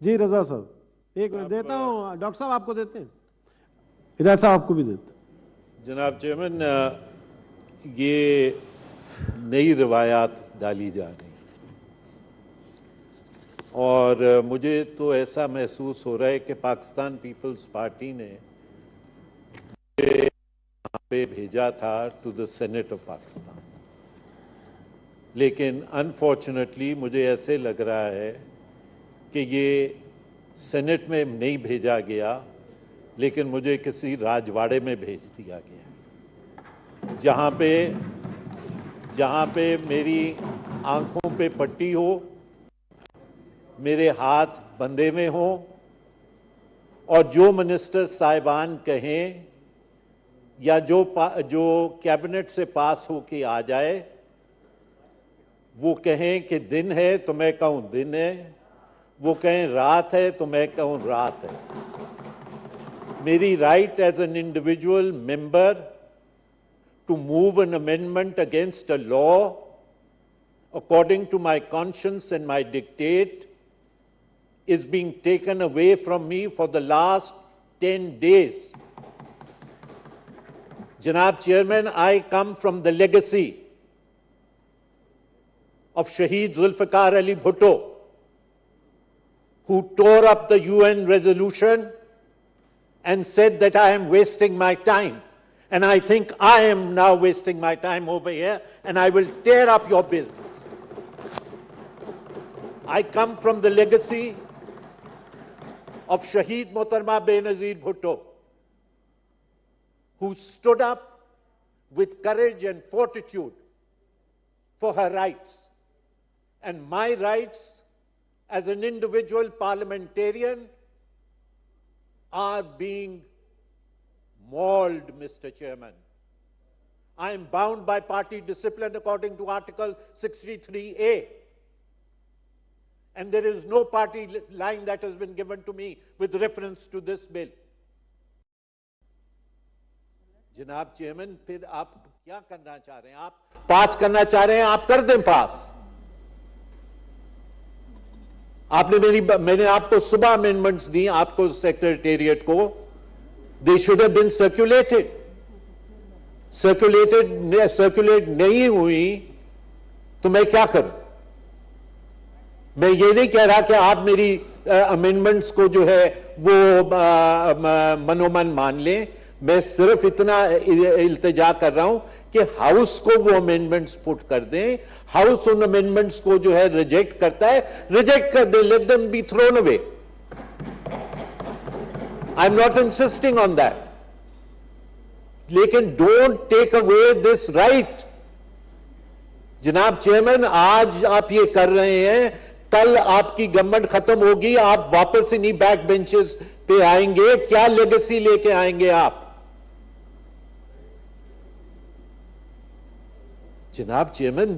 جی رضا صاحب ایک منٹ دیتا ہوں، ڈاکٹر صاحب آپ کو دیتے ہیں، ہدایت صاحب آپ کو بھی دیتے ہیں۔ جناب چیئرمین، یہ نئی روایات ڈالی جا رہی ہیں اور مجھے تو ایسا محسوس ہو رہا ہے کہ پاکستان پیپلز پارٹی نے یہاں پہ بھیجا تھا to the senate of Pakistan, لیکن انفارچونیٹلی مجھے ایسے لگ رہا ہے کہ یہ سینٹ میں نہیں بھیجا گیا، لیکن مجھے کسی راجواڑے میں بھیج دیا گیا، جہاں پہ میری آنکھوں پہ پٹی ہو، میرے ہاتھ بندھے میں ہوں، اور جو منسٹر صاحبان کہیں یا جو کیبنٹ سے پاس ہو کے آ جائے وہ کہیں کہ دن ہے تو میں کہوں دن ہے، وہ کہیں رات ہے تو میں کہوں رات ہے۔ میری right as an individual member to move an amendment against a law according to my conscience and my dictate is being taken away from me for the last 10 days. Janab Chairman, I come from the legacy of Shaheed Zulfikar Ali Bhutto, who tore up the UN resolution and said that I am wasting my time. And I think I am now wasting my time over here, and I will tear up your bills. I come from the legacy of Shaheed Mohtarama Benazir Bhutto, who stood up with courage and fortitude for her rights. And my rights as an individual parliamentarian are being mauled, Mr. Chairman. I am bound by party discipline according to Article 63A. And there is no party line that has been given to me with reference to this bill. جناب chairman, پھر آپ کیا کرنا چاہ رہے ہیں؟ آپ پاس کرنا چاہ رہے ہیں، آپ کر دیں پاس۔ میں نے آپ کو صبح امینڈمنٹس دی، آپ کو سیکریٹریٹ کو، they should have been circulated. Circulate نہیں ہوئی تو میں کیا کروں؟ میں یہ نہیں کہہ رہا کہ آپ میری امینڈمنٹس کو جو ہے وہ منومن مان لیں، میں صرف اتنا التجا کر رہا ہوں کہ ہاؤس کو وہ امینڈمنٹس پٹ کر دیں۔ ہاؤس ان امینڈمنٹس کو جو ہے ریجیکٹ کرتا ہے، ریجیکٹ کر دیں، let them be thrown away. I am not insisting on that, لیکن don't take away this right. جناب چیئرمین، آج آپ یہ کر رہے ہیں، کل آپ کی گورنمنٹ ختم ہوگی، آپ واپس انہی بیک بینچز پہ آئیں گے، کیا لیگیسی لے کے آئیں گے آپ؟ جناب chairman,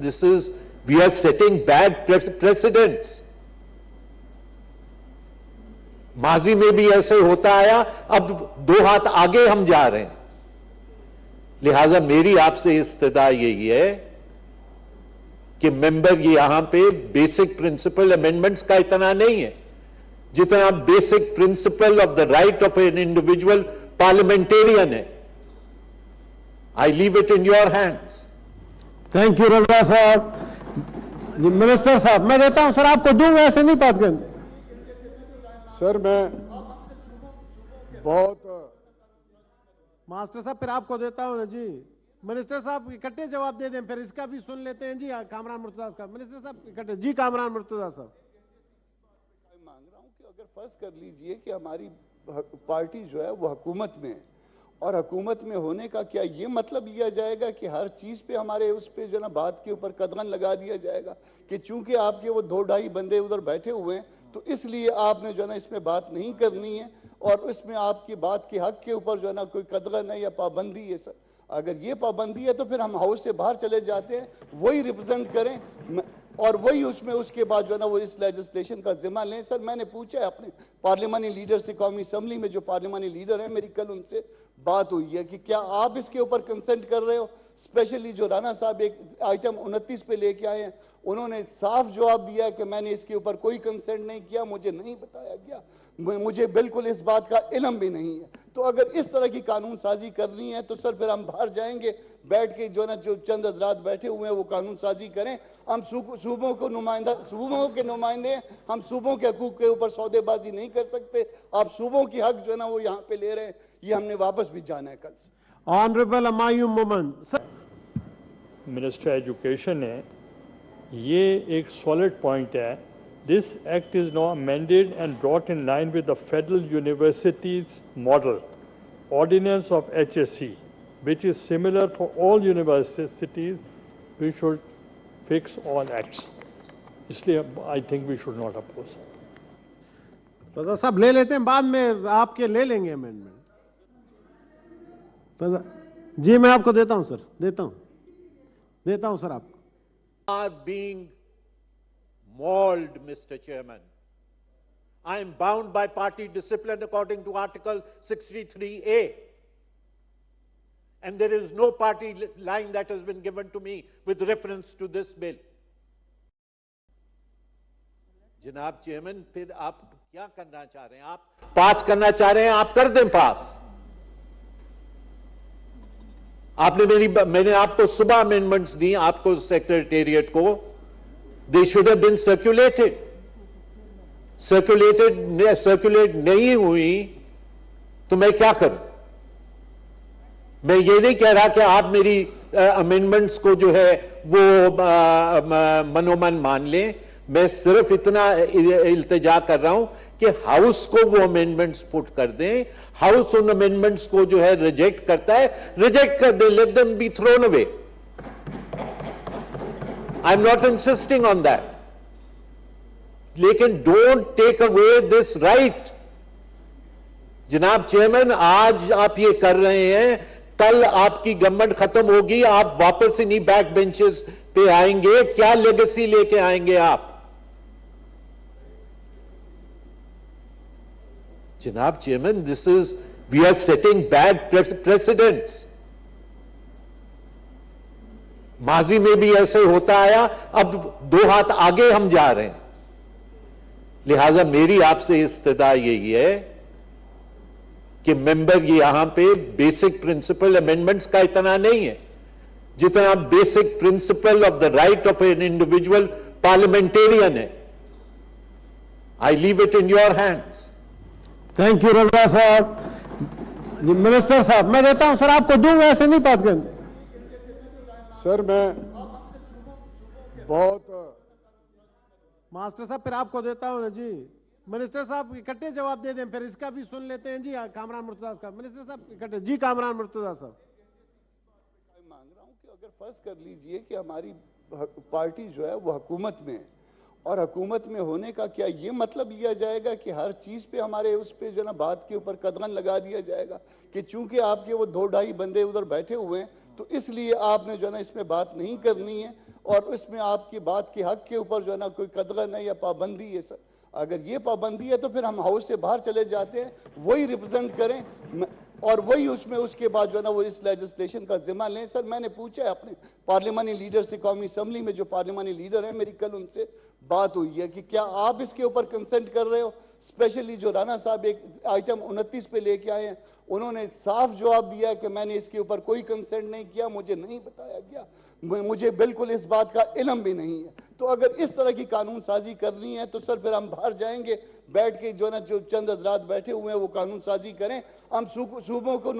we are setting bad precedents. ماضی میں بھی ایسے ہوتا آیا، اب 2 ہاتھ آگے ہم جا رہے ہیں۔ لہذا میری آپ سے استدعا یہی ہے کہ ممبر یہاں پہ بیسک پرنسپل امینڈمنٹس کا اتنا نہیں ہے جتنا basic principle of the right of an individual parliamentarian ہے۔ I leave it in your hands. Thank you Raza صاحب۔ منسٹر صاحب میں دیتا ہوں، سر آپ کو دوں گا، ایسے نہیں پاس کریں۔ سر میں بہت ماسٹر صاحب پھر آپ کو دیتا ہوں نا جی۔ منسٹر صاحب اکٹھے جواب دے دیں، پھر اس کا بھی سن لیتے ہیں جی کامران مرتضیٰ صاحب۔ منسٹر صاحب اکٹھے جی، کامران مرتضیٰ صاحب۔ مانگ رہا ہوں کہ اگر فرض کر لیجئے کہ ہماری پارٹی جو ہے وہ حکومت میں ہے، اور حکومت میں ہونے کا کیا یہ مطلب لیا جائے گا کہ ہر چیز پہ ہمارے اس پہ جو ہے نا بات کے اوپر قدغن لگا دیا جائے گا کہ چونکہ آپ کے وہ 2-2.5 بندے ادھر بیٹھے ہوئے ہیں تو اس لیے آپ نے جو ہے نا اس میں بات نہیں کرنی ہے، اور اس میں آپ کی بات کے حق کے اوپر جو ہے نا کوئی قدغن ہے یا پابندی ہے؟ سر اگر یہ پابندی ہے تو پھر ہم ہاؤس سے باہر چلے جاتے ہیں، وہی ریپرزینٹ کریں اور وہی اس کے بعد جو ہے نا وہ اس لیجسلیشن کا ذمہ لیں۔ سر میں نے پوچھا ہے اپنے پارلیمانی لیڈر سے، قومی اسمبلی میں جو پارلیمانی لیڈر ہیں، میری کل ان سے بات ہوئی ہے کہ کیا آپ اس کے اوپر کنسنٹ کر رہے ہو؟ اسپیشلی جو رانا صاحب ایک آئٹم 29 پہ لے کے آئے ہیں، انہوں نے صاف جواب دیا کہ میں نے اس کے اوپر کوئی کنسنٹ نہیں کیا، مجھے نہیں بتایا گیا، مجھے بالکل اس بات کا علم بھی نہیں ہے۔ تو اگر اس طرح کی قانون سازی کرنی ہے تو سر پھر ہم باہر جائیں گے، بیٹھ کے جو چند حضرات بیٹھے ہوئے ہیں وہ قانون سازی کریں۔ ہم صوبوں کے نمائندے ہیں، ہم صوبوں کے حقوق کے اوپر سودے بازی نہیں کر سکتے۔ آپ صوبوں کی حق جو ہے نا وہ یہاں پہ لے رہے ہیں، یہ ہم نے واپس بھی جانا ہے کل سے۔ آنریبل ہمایوں مومن منسٹر ایجوکیشن ہے، یہ ایک سالڈ پوائنٹ ہے۔ This act is now amended and brought in line with the Federal Universities model ordinance of HSC, which is similar for all universities. We should fix all acts. اس لیے I think we should not oppose. رضا صاحب لے لیتے ہیں، بعد میں آپ کے لے لیں گے امینڈمنٹ۔ جی میں آپ کو دیتا ہوں سر، دیتا ہوں سر آپ کو۔ Are being mauled, Mr. Chairman. I am bound by party discipline according to Article 63A. And there is no party line that has been given to me with reference to this bill. جناب chairman, پھر آپ کیا کرنا چاہ رہے ہیں؟ آپ پاس کرنا چاہ رہے ہیں، آپ کر دیں پاس۔ میں نے آپ کو صبح امینڈمنٹس دی، آپ کو سیکریٹریٹ کو، they should have been circulated نہیں ہوئی تو میں کیا کروں؟ میں یہ نہیں کہہ رہا کہ آپ میری امینڈمنٹس کو جو ہے وہ منومن مان لیں، میں صرف اتنا التجا کر رہا ہوں کہ ہاؤس کو وہ امینڈمنٹس پٹ کر دیں۔ ہاؤس ان امینڈمنٹس کو جو ہے ریجیکٹ کرتا ہے، ریجیکٹ کر دیں، let them be thrown away. I'm not insisting on that. لیکن don't take away this right. جناب چیئرمین، آج آپ یہ کر رہے ہیں، کل آپ کی گورنمنٹ ختم ہوگی، آپ واپس انہی بیک بینچز پہ آئیں گے، کیا لیگیسی لے کے آئیں گے آپ؟ جناب chairman, we are setting bad precedents. ماضی میں بھی ایسے ہوتا آیا، اب 2 ہاتھ آگے ہم جا رہے ہیں۔ لہذا میری آپ سے استدعا یہی ہے کہ ممبر یہاں پہ بیسک پرنسپل امینڈمنٹس کا اتنا نہیں ہے جتنا basic principle of the right of an individual parliamentarian ہے۔ I leave it in your hands. Thank you Raza صاحب۔ منسٹر صاحب میں دیتا ہوں سر، آپ کو دوں گا، ایسے نہیں پاس کریں۔ سر میں بہت ماسٹر صاحب پھر آپ کو دیتا ہوں نا جی۔ منسٹر صاحب اکٹھے جواب دے دیں، پھر اس کا بھی سن لیتے ہیں جی کامران مرتضیٰ کا۔ منسٹر صاحب اکٹھے جی کامران مرتضیٰ صاحب۔ مانگ رہا ہوں کہ اگر فرض کر لیجئے کہ ہماری پارٹی جو ہے وہ حکومت میں ہے، اور حکومت میں ہونے کا کیا یہ مطلب لیا جائے گا کہ ہر چیز پہ ہمارے اس پہ جو نا بات کے اوپر قدغن لگا دیا جائے گا کہ چونکہ آپ کے وہ 2-2.5 بندے ادھر بیٹھے ہوئے ہیں تو اس لیے آپ نے جو نا اس میں بات نہیں کرنی ہے، اور اس میں آپ کی بات کے حق کے اوپر جو نا کوئی قدغن ہے یا پابندی ہے؟ سر اگر یہ پابندی ہے تو پھر ہم ہاؤس سے باہر چلے جاتے ہیں، وہی ریپرزینٹ کریں اور وہی اس کے بعد جو ہے نا وہ اس لیجسلیشن کا ذمہ لیں۔ سر میں نے پوچھا ہے اپنے پارلیمانی لیڈر سے، قومی اسمبلی میں جو پارلیمانی لیڈر ہیں، میری کل ان سے بات ہوئی ہے کہ کیا آپ اس کے اوپر کنسنٹ کر رہے ہو؟ اسپیشلی جو رانا صاحب ایک آئٹم 29 پہ لے کے آئے ہیں، انہوں نے صاف جواب دیا کہ میں نے اس کے اوپر کوئی کنسنٹ نہیں کیا، مجھے نہیں بتایا گیا، مجھے بالکل اس بات کا علم بھی نہیں ہے۔ تو اگر اس طرح کی قانون سازی کرنی ہے تو سر پھر ہم باہر جائیں گے، بیٹھ کے جو چند حضرات بیٹھے ہوئے ہیں وہ قانون سازی کریں۔ ہم صوبوں کے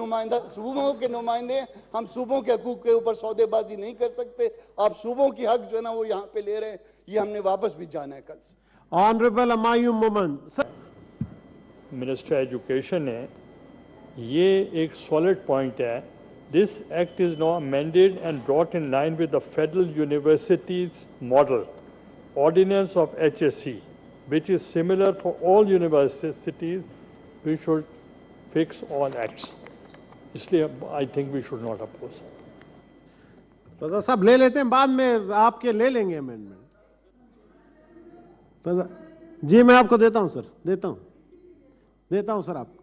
نمائندے ہیں، ہم صوبوں کے حقوق کے اوپر سودے بازی نہیں کر سکتے۔ آپ صوبوں کی حق جو ہے نا وہ یہاں پہ لے رہے ہیں، یہ ہم نے واپس بھی جانا ہے کل سے۔ آنریبل ہمایوں مومن منسٹر ایجوکیشن ہے، یہ ایک سالڈ پوائنٹ ہے۔ This act is now amended and brought in line with the Federal Universities model ordinance of HSC, which is similar for all universities. We should fix all acts. اس لیے I think we should not oppose. رضا صاحب لے لیتے ہیں، بعد میں آپ کے لے لیں گے امینڈمنٹ۔ جی میں آپ کو دیتا ہوں سر، دیتا ہوں سر آپ کو۔